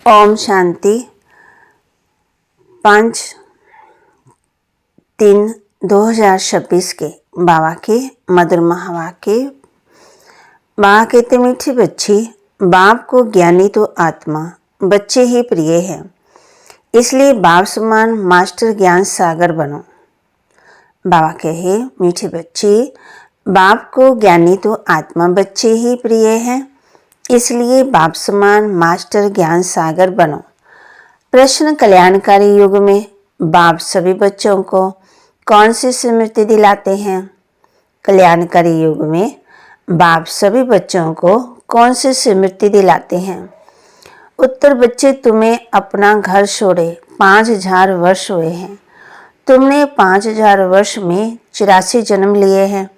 ओम शांति। 5/3/2026 के बाबा के मधुर महावाक्य। बाबा कहते, मीठी बच्ची, बाप को ज्ञानी तो आत्मा बच्चे ही प्रिय है, इसलिए बाप समान मास्टर ज्ञान सागर बनो। बाबा कहे, मीठी बच्ची, बाप को ज्ञानी तो आत्मा बच्चे ही प्रिय है, इसलिए बाप समान मास्टर ज्ञान सागर बनो। प्रश्न, कल्याणकारी युग में बाप सभी बच्चों को कौन सी स्मृति दिलाते हैं? कल्याणकारी युग में बाप सभी बच्चों को कौन सी स्मृति दिलाते हैं? उत्तर, बच्चे, तुम्हें अपना घर छोड़े 5000 वर्ष हुए हैं। तुमने 5000 वर्ष में 84 जन्म लिए हैं।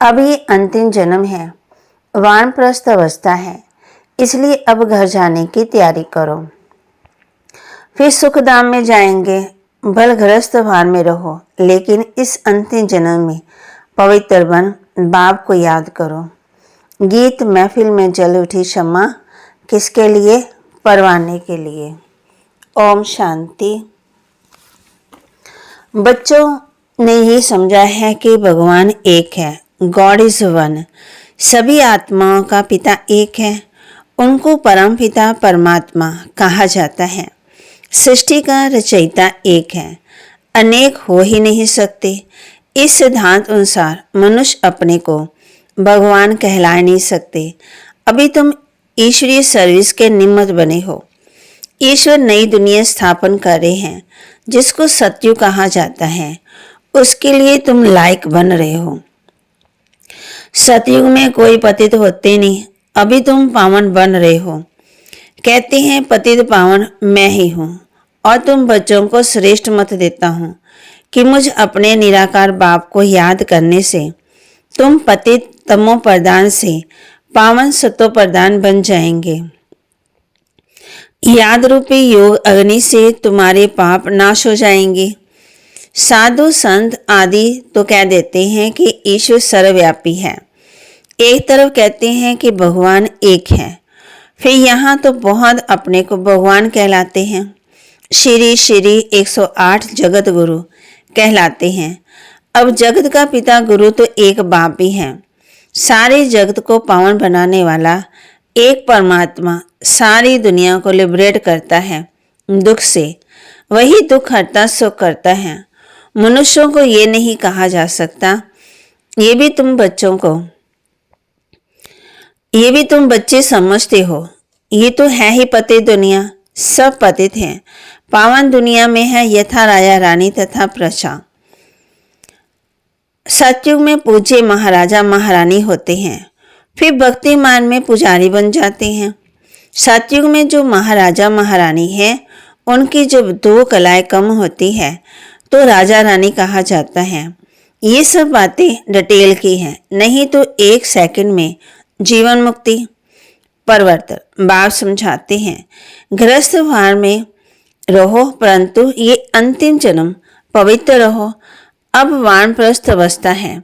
अब ये अंतिम जन्म है, वानप्रस्थ अवस्था है, इसलिए अब घर जाने की तैयारी करो। फिर सुखधाम में जाएंगे। भल गृहस्थ भान में रहो, लेकिन इस अंतिम जन्म में पवित्र बन बाप को याद करो। गीत महफिल में जल उठी शम्मा, किसके लिए? परवाने के लिए। ओम शांति। बच्चों ने ये समझा है कि भगवान एक है, गॉड इज वन। सभी आत्माओं का पिता एक है, उनको परम पिता परमात्मा कहा जाता है। सृष्टि का रचयिता एक है, अनेक हो ही नहीं सकते। इस सिद्धांत अनुसार मनुष्य अपने को भगवान कहला नहीं सकते। अभी तुम ईश्वरीय सर्विस के निमित्त बने हो। ईश्वर नई दुनिया स्थापन कर रहे हैं, जिसको सत्युग कहा जाता है। उसके लिए तुम लायक बन रहे हो। सतयुग में कोई पतित होते नहीं, अभी तुम पावन बन रहे हो। कहते हैं पतित पावन मैं ही हूँ, और तुम बच्चों को श्रेष्ठ मत देता हूँ कि मुझ अपने निराकार बाप को याद करने से तुम पतित तमो प्रधान से पावन सतो प्रधान बन जाएंगे। याद रूपी योग अग्नि से तुम्हारे पाप नाश हो जाएंगे। साधु संत आदि तो कह देते हैं कि ईश्वर सर्वव्यापी है। एक तरफ कहते हैं कि भगवान एक है, फिर यहाँ तो बहुत अपने को भगवान कहलाते हैं। श्री श्री 108 जगत गुरु कहलाते हैं। अब जगत का पिता गुरु तो एक बाप ही है। सारे जगत को पावन बनाने वाला एक परमात्मा सारी दुनिया को लिबरेट करता है दुख से। वही दुख हरता सुख करता है। मनुष्यों को ये नहीं कहा जा सकता। ये भी तुम बच्चे समझते हो। ये तो है ही पतित दुनिया, सब पतित हैं। पावन दुनिया में है यथा राजा रानी तथा प्रजा। सतयुग में पूज्य महाराजा महारानी होते हैं, फिर भक्ति मान में पुजारी बन जाते हैं। सतयुग में जो महाराजा महारानी है, उनकी जब 2 कलाएं कम होती है तो राजा रानी कहा जाता है। ये सब बातें डिटेल की हैं, नहीं तो 1 सेकंड में जीवन मुक्ति। परिवर्तन बाप समझाते हैं, गृहस्थ भार में रहो, परंतु ये अंतिम जन्म पवित्र रहो। अब वानप्रस्थ अवस्था है।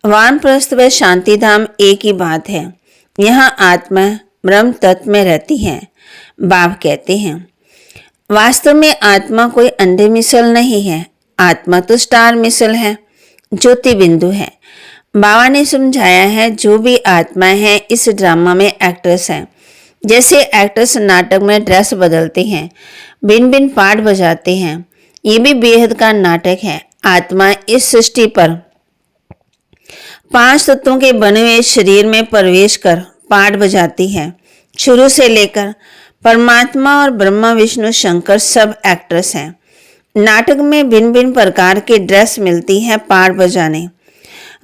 वानप्रस्थ व शांति धाम एक ही बात है। यहाँ आत्मा ब्रह्म तत्व में रहती है। बाप कहते हैं, वास्तव में आत्मा कोई अंडे मिसल नहीं है। आत्मा तो स्टार मिसल है, ज्योति बिंदु है। बाबा ने समझाया है, जो भी आत्मा है इस ड्रामा में एक्ट्रेस है। जैसे एक्ट्रेस नाटक में ड्रेस बदलते हैं, भिन्न भिन्न पार्ट बजाते हैं, ये भी बेहद का नाटक है। आत्मा इस सृष्टि पर 5 तत्वों के बने हुए शरीर में प्रवेश कर पार्ट बजाती है। शुरू से लेकर परमात्मा और ब्रह्मा विष्णु शंकर सब एक्ट्रेस हैं। नाटक में भिन्न भिन्न प्रकार की ड्रेस मिलती है पार्ट बजाने।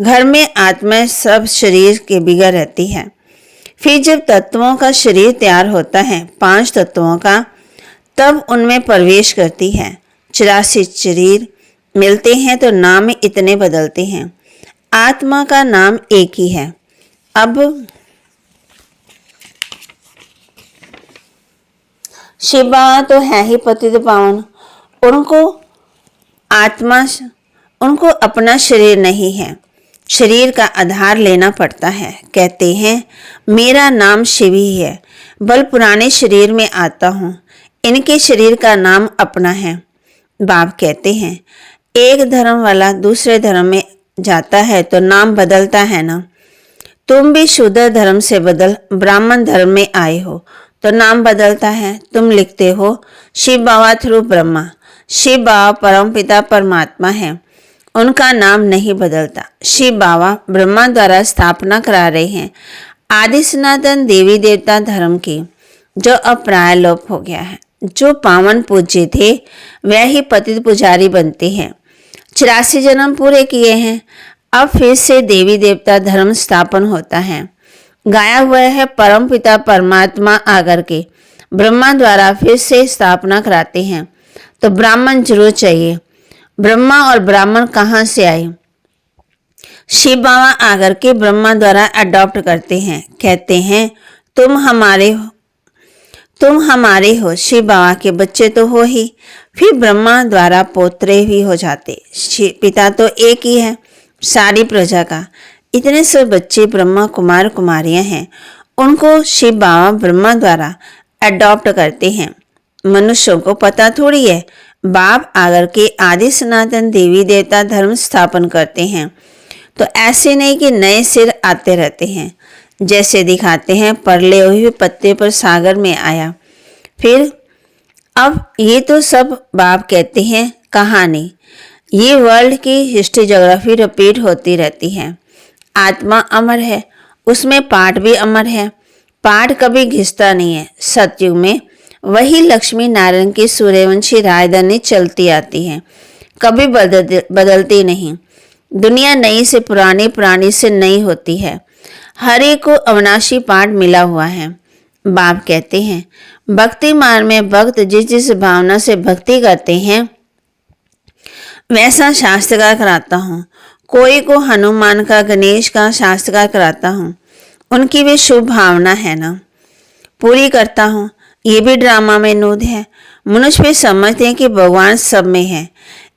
घर में आत्मा सब शरीर के बिगड़ रहती है। फिर जब तत्वों का शरीर तैयार होता है, 5 तत्वों का, तब उनमें प्रवेश करती है। 84 शरीर मिलते हैं तो नाम इतने बदलते हैं। आत्मा का नाम एक ही है। अब शिवा तो है ही पतित पावन। उनको अपना शरीर नहीं है, शरीर का आधार लेना पड़ता है। कहते हैं मेरा नाम शिव ही है, बल पुराने शरीर में आता हूँ। इनके शरीर का नाम अपना है। बाप कहते हैं, एक धर्म वाला दूसरे धर्म में जाता है तो नाम बदलता है ना। तुम भी शूद्र धर्म से बदल ब्राह्मण धर्म में आए हो तो नाम बदलता है। तुम लिखते हो शिव बाबा थ्रू ब्रह्मा। शिव बाबा परमपिता परमात्मा है, उनका नाम नहीं बदलता। शिव बाबा ब्रह्मा द्वारा स्थापना करा रहे हैं आदि सनातन देवी देवता धर्म की, जो अब प्राय लोप हो गया है। जो पावन पूज्य थे वह ही पतित पुजारी बनते हैं। 84 जन्म पूरे किए हैं, अब फिर से देवी देवता धर्म स्थापन होता है। गाया हुआ है परम पिता परमात्मा आकर के ब्रह्मा द्वारा फिर से स्थापना कराते हैं, तो ब्राह्मण जरूर चाहिए। ब्रह्मा और ब्राह्मण कहाँ से आए? शिव बाबा आकर के ब्रह्मा द्वारा अडॉप्ट करते हैं, कहते हैं तुम हमारे हो। शिव बाबा के बच्चे तो हो ही, फिर ब्रह्मा द्वारा पोत्रे भी हो जाते। पिता तो एक ही है सारी प्रजा का। इतने सब बच्चे ब्रह्मा कुमार कुमारियां हैं, उनको शिव बाबा ब्रह्मा द्वारा अडॉप्ट करते हैं। मनुष्यों को पता थोड़ी है, बाप आकर के आदि सनातन देवी देवता धर्म स्थापन करते हैं, तो ऐसे नहीं कि नए सिर आते रहते हैं। जैसे दिखाते हैं परले हुए पत्ते पर सागर में आया। फिर अब ये तो सब बाप कहते हैं कहानी। ये वर्ल्ड की हिस्ट्री ज्योग्राफी रिपीट होती रहती है। आत्मा अमर है, उसमें पाठ भी अमर है। पाठ कभी घिसता नहीं है। सतयुग में वही लक्ष्मी नारायण की सूर्यवंशी राजधानी चलती आती है, कभी बदलती नहीं। दुनिया नई से पुरानी, पुरानी से नई होती है। हर एक को अविनाशी पाठ मिला हुआ है। बाप कहते हैं भक्ति मार्ग में भक्त जिस जिस भावना से भक्ति करते हैं वैसा शास्त्रकार कराता हूँ। कोई को हनुमान का, गणेश का शास्त्रकार कराता हूँ। उनकी भी शुभ भावना है ना, पूरी करता हूँ। ये भी ड्रामा में नूद है। मनुष्य भी समझते हैं कि भगवान सब में है,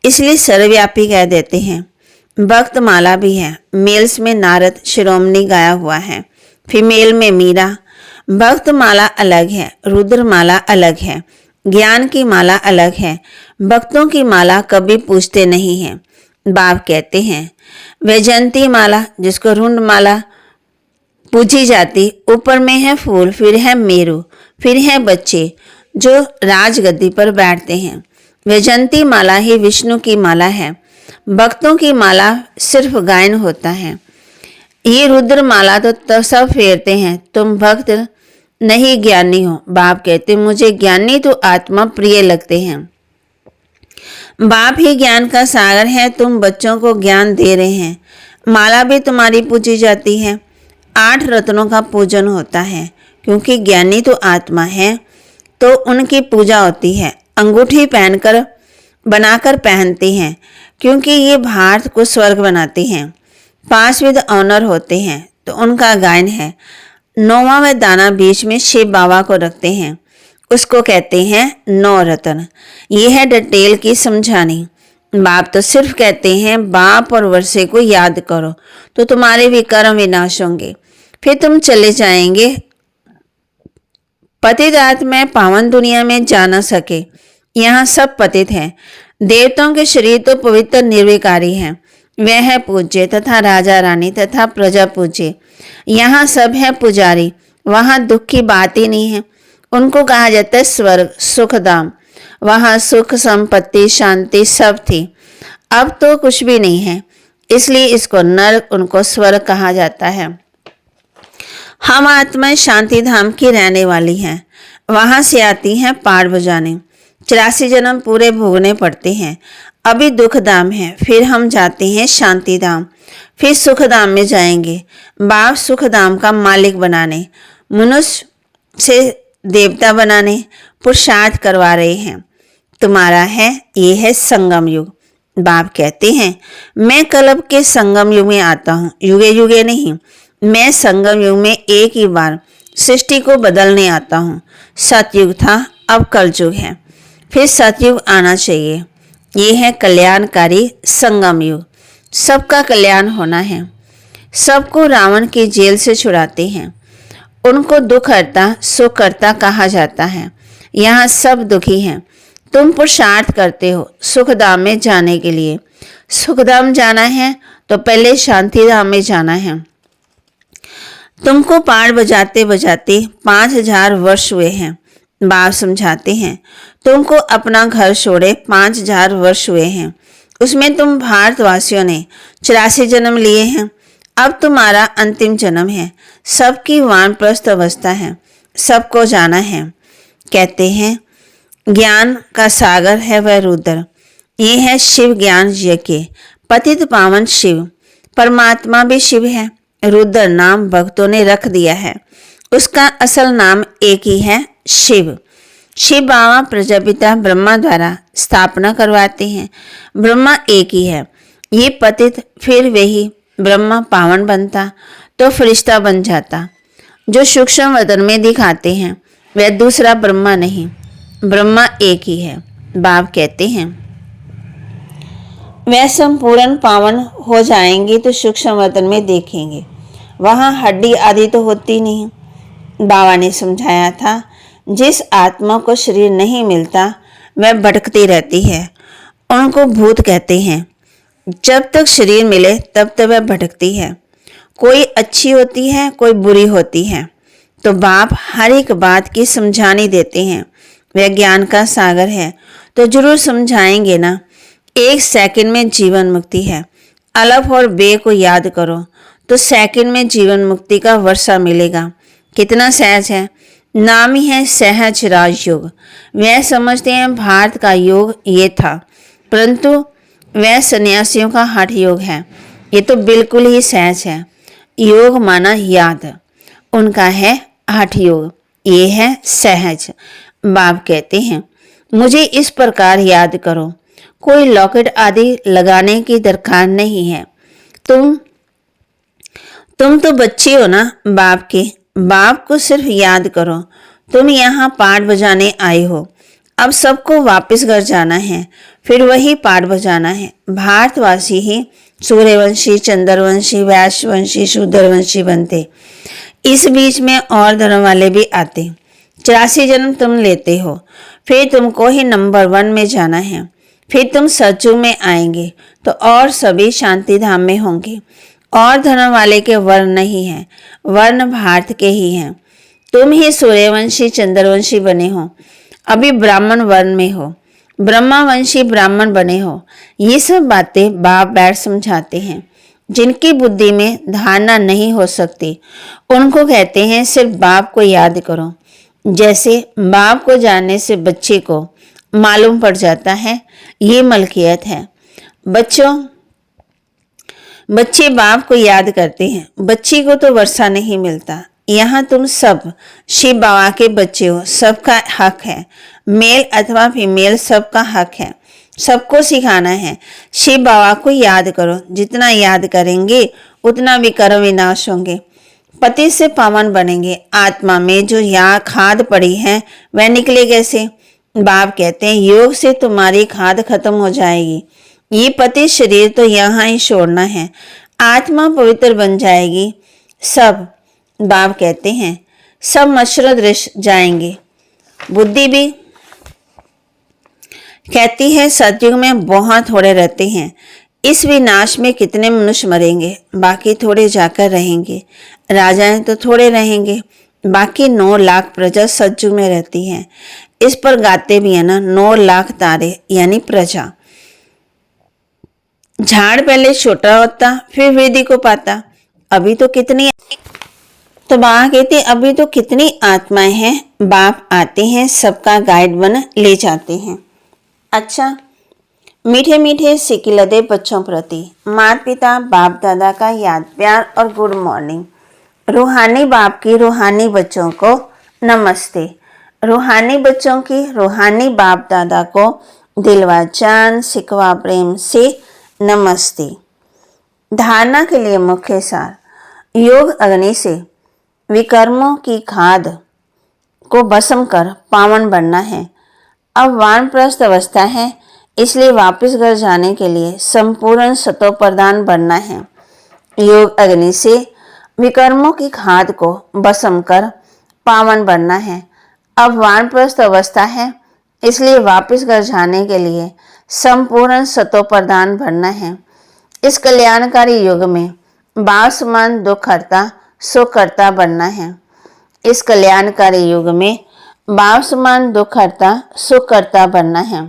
इसलिए सर्वव्यापी कह देते हैं। भक्त माला भी है। मेल्स में नारद शिरोमणि गाया हुआ है, फीमेल में मीरा। भक्त माला अलग है, रुद्र माला अलग है, ज्ञान की माला अलग है। भक्तों की माला कभी पूछते नहीं हैं। बाप कहते हैं वैजयंती माला, जिसको रुंड माला पूजी जाती, ऊपर में है फूल, फिर है मेरू, फिर है बच्चे जो राजगद्दी पर बैठते हैं। वैजयंती माला ही विष्णु की माला है। भक्तों की माला सिर्फ गायन होता है। ये रुद्र माला तो सब फेरते हैं। तुम भक्त नहीं ज्ञानी हो। बाप कहते मुझे ज्ञानी तो आत्मा प्रिय लगते हैं। बाप ही ज्ञान का सागर है, तुम बच्चों को ज्ञान दे रहे हैं। माला भी तुम्हारी पूजी जाती है। 8 रत्नों का पूजन होता है, क्योंकि ज्ञानी तो आत्मा है, तो उनकी पूजा होती है। अंगूठी पहनकर बनाकर पहनते हैं, क्योंकि ये भारत को स्वर्ग बनाते हैं। 5 विध ऑनर होते हैं, तो उनका गायन है। 9वां दाना बीच में शिव बाबा को रखते हैं, उसको कहते हैं 9 रत्न। ये है डिटेल की समझानी। बाप तो सिर्फ कहते हैं बाप और वर्षे को याद करो तो तुम्हारे विकर्म विनाश होंगे, फिर तुम चले जाएंगे पतित आत्मा पावन दुनिया में जा न सके। यहाँ सब पतित हैं। देवताओं के शरीर तो पवित्र निर्विकारी हैं, वह है पूज्य तथा राजा रानी तथा प्रजा पूज्य। यहाँ सब है पुजारी, वहाँ दुख की बात ही नहीं है। उनको कहा जाता है स्वर्ग सुखधाम। वहाँ सुख संपत्ति शांति सब थी, अब तो कुछ भी नहीं है, इसलिए इसको नरक उनको स्वर्ग कहा जाता है। हम आत्माएं शांति धाम की रहने वाली हैं, वहां से आती हैं पार बुझाने। 84 जन्म पूरे भोगने पड़ते हैं। अभी दुख धाम है, फिर हम जाते हैं शांति धाम, फिर सुख धाम में जाएंगे। बाप सुख धाम का मालिक बनाने, मनुष्य से देवता बनाने पुरुषार्थ करवा रहे हैं। तुम्हारा है, ये है संगम युग। बाप कहते हैं मैं कल्प के संगम युग में आता हूँ, युगे युगे नहीं। मैं संगम युग में एक ही बार सृष्टि को बदलने आता हूँ। सतयुग था, अब कलयुग है, फिर सतयुग आना चाहिए। ये है कल्याणकारी संगम युग। सबका कल्याण होना है। सबको रावण की जेल से छुड़ाते हैं। उनको दुखहर्ता सुखकर्ता कहा जाता है। यहाँ सब दुखी हैं। तुम पुरुषार्थ करते हो सुखधाम में जाने के लिए। सुखधाम जाना है तो पहले शांतिधाम में जाना है। तुमको पाठ बजाते बजाते 5000 वर्ष हुए हैं। बाप समझाते हैं तुमको अपना घर छोड़े 5000 वर्ष हुए हैं। उसमें तुम भारतवासियों ने 84 जन्म लिए हैं। अब तुम्हारा अंतिम जन्म है। सबकी वानप्रस्थ अवस्था है। सबको जाना है। कहते हैं ज्ञान का सागर है वह रुद्र। ये है शिव ज्ञान यज्ञ। पतित पावन शिव परमात्मा भी शिव है। रुद्र नाम भक्तों ने रख दिया है। उसका असल नाम एक ही है, शिव। शिव बाबा प्रजापिता ब्रह्मा द्वारा स्थापना करवाते हैं। ब्रह्मा एक ही है। ये पतित फिर वही ब्रह्मा पावन बनता तो फरिश्ता बन जाता। जो सूक्ष्म वदन में दिखाते हैं वह दूसरा ब्रह्मा नहीं, ब्रह्मा एक ही है। बाप कहते हैं वह संपूर्ण पावन हो जाएंगे तो सूक्ष्म वतन में देखेंगे, वहाँ हड्डी आदि तो होती नहीं। बाबा ने समझाया था जिस आत्मा को शरीर नहीं मिलता वह भटकती रहती है। उनको भूत कहते हैं। जब तक शरीर मिले तब तक वह भटकती है। कोई अच्छी होती है, कोई बुरी होती है। तो बाप हर एक बात की समझानी देते हैं। वह ज्ञान का सागर है तो जरूर समझाएंगे ना। 1 सेकंड में जीवन मुक्ति है। अलफ और बे को याद करो तो सेकंड में जीवन मुक्ति का वर्षा मिलेगा। कितना सहज है। नाम ही है सहज राजयोग। वह समझते हैं भारत का योग ये था, परंतु वह सन्यासियों का हठ योग है। ये तो बिल्कुल ही सहज है। योग माना याद, उनका है हठ योग, ये है सहज। बाप कहते हैं मुझे इस प्रकार याद करो। कोई लॉकेट आदि लगाने की दरकार नहीं है। तुम तो बच्चे हो ना बाप के। बाप को सिर्फ याद करो। तुम यहाँ पाठ बजाने आए हो। अब सबको वापस घर जाना है, फिर वही पाठ बजाना है। भारतवासी ही सूर्यवंशी, चंद्रवंशी, वैश्यवंशी, शूद्रवंशी बनते। इस बीच में और धर्म वाले भी आते। 84 जन्म तुम लेते हो, फिर तुमको ही नंबर 1 में जाना है। फिर तुम सचुग में आएंगे तो और सभी शांति धाम में होंगे। और धर्म वाले के वर्ण नहीं है, वर्ण भारत के ही हैं। तुम ही सूर्यवंशी, चंद्रवंशी बने हो। अभी ब्राह्मण वर्ण में हो, ब्रह्मावंशी ब्राह्मण बने हो। ये सब बातें बाप बैठ समझाते हैं। जिनकी बुद्धि में धारणा नहीं हो सकती उनको कहते हैं सिर्फ बाप को याद करो। जैसे बाप को जानने से बच्चे को मालूम पड़ जाता है ये मलकियत है। बच्चे बाप को याद करते हैं। बच्ची को तो वर्षा नहीं मिलता। यहाँ तुम सब शिव बाबा के बच्चे हो। सबका हक है, मेल अथवा फीमेल सबका हक है। सबको सिखाना है। शिव बाबा को याद करो। जितना याद करेंगे उतना विकर्म विनाश होंगे, पति से पावन बनेंगे। आत्मा में जो यहाँ खाद पड़ी है वह निकले कैसे? बाप कहते हैं योग से तुम्हारी खाद खत्म हो जाएगी। ये पति शरीर तो यहाँ ही छोड़ना है, आत्मा पवित्र बन जाएगी। सब बाप कहते हैं सब मशर दृश्य जाएंगे। बुद्धि भी कहती है सतयुग में बहुत थोड़े रहते हैं। इस विनाश में कितने मनुष्य मरेंगे, बाकी थोड़े जाकर रहेंगे। राजाएं तो थोड़े रहेंगे, बाकी 9 लाख प्रजा सतयुग में रहती है। इस पर गाते भी है ना 9 लाख तारे यानी प्रजा। झाड़ पहले छोटा होता फिर वृद्धि को पाता। अभी तो कितनी तो बाबा कहते अभी तो कितनी आत्माएं हैं। बाप आते हैं सबका गाइड बन ले जाते हैं। अच्छा, मीठे मीठे सिकिलदे बच्चों प्रति माता पिता बाप दादा का याद प्यार और गुड मॉर्निंग। रूहानी बाप की रूहानी बच्चों को नमस्ते। रूहानी बच्चों की रूहानी बाप दादा को दिलवा जान सिकवा प्रेम से नमस्ते। धारणा के लिए मुख्य सार, योग अग्नि से विकर्मों की खाद को भस्म कर पावन बनना है। अब वानप्रस्थ अवस्था है, इसलिए वापस घर जाने के लिए संपूर्ण सतो प्रदान बनना है। योग अग्नि से विकर्मों की खाद को भस्म कर पावन बनना है। अब वानप्रस्थ अवस्था है, इसलिए वापस घर जाने के लिए संपूर्ण सतोप्रधान बनना है। इस कल्याणकारी युग में बाप समान दुख हरता सुख करता बनना है। इस कल्याणकारी युग में बाप समान दुख हरता सुख करता बनना है।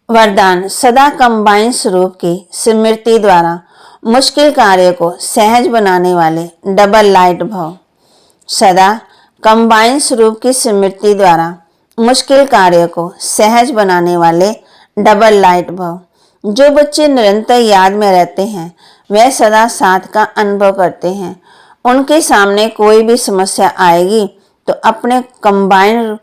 वरदान, सदा कंबाइन स्वरूप की स्मृति द्वारा मुश्किल कार्य को सहज बनाने वाले डबल लाइट भव। सदा कंबाइन स्वरूप की स्मृति द्वारा मुश्किल कार्य को सहज बनाने वाले डबल लाइट भव। जो बच्चे निरंतर याद में रहते हैं वह सदा साथ का अनुभव करते हैं। उनके सामने कोई भी समस्या आएगी तो अपने कंबाइन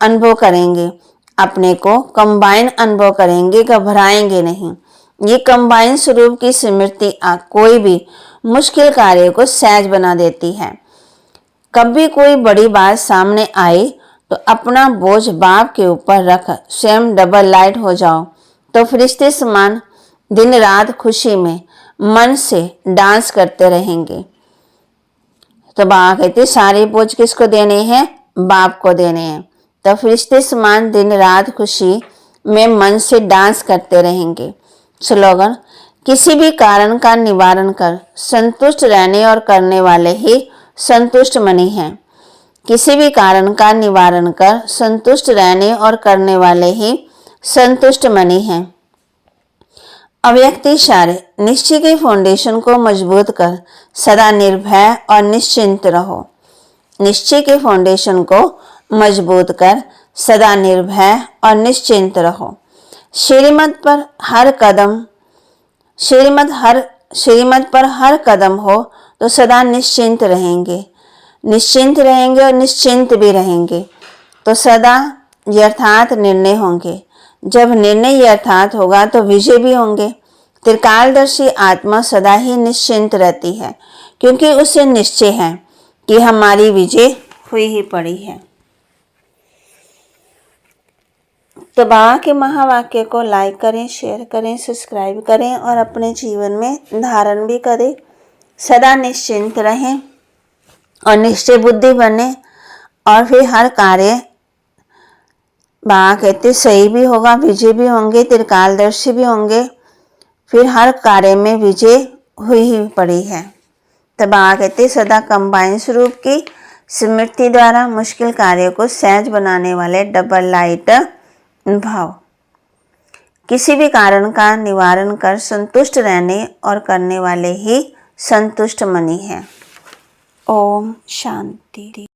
अनुभव करेंगे, अपने को कंबाइन अनुभव करेंगे, घबराएंगे नहीं। ये कंबाइन स्वरूप की स्मृति कोई भी मुश्किल कार्य को सहज बना देती है। कभी कोई बड़ी बात सामने आए तो अपना बोझ बाप के ऊपर रख स्वयं डबल लाइट हो जाओ, तो फरिश्ते समान दिन रात खुशी में मन से डांस करते रहेंगे। तो बाबा कहते सारे बोझ किसको देने हैं? बाप को देने हैं। तो फरिश्ते समान दिन रात खुशी में मन से डांस करते रहेंगे। स्लोगन, किसी भी कारण का निवारण कर संतुष्ट रहने और करने वाले ही संतुष्ट मनी हैं। किसी भी कारण का निवारण कर संतुष्ट रहने और करने वाले ही संतुष्ट मनी हैं। अव्यक्त इशारे, निश्चय के फाउंडेशन को मजबूत कर सदा निर्भय और निश्चिंत रहो। निश्चय के फाउंडेशन को मजबूत कर सदा निर्भय और निश्चिंत रहो। श्रीमत पर हर कदम हो तो सदा निश्चिंत रहेंगे और निश्चिंत भी रहेंगे। तो सदा यथार्थ निर्णय होंगे। जब निर्णय यथार्थ होगा तो विजय भी होंगे। त्रिकालदर्शी आत्मा सदा ही निश्चिंत रहती है, क्योंकि उसे निश्चय है कि हमारी विजय हुई ही पड़ी है। तो बाबा के महावाक्य को लाइक करें, शेयर करें, सब्सक्राइब करें और अपने जीवन में धारण भी करें। सदा निश्चिंत रहें और निश्चय बुद्धि बने, और फिर हर कार्य बाबा कहते सही भी होगा, विजय भी होंगे, त्रिकालदर्शी भी होंगे। फिर हर कार्य में विजय हुई ही पड़ी है। तो बाबा कहते सदा कंबाइन स्वरूप की स्मृति द्वारा मुश्किल कार्य को सहज बनाने वाले डबल लाइट भाव। किसी भी कारण का निवारण कर संतुष्ट रहने और करने वाले ही संतुष्ट मनी है। ओम शांति।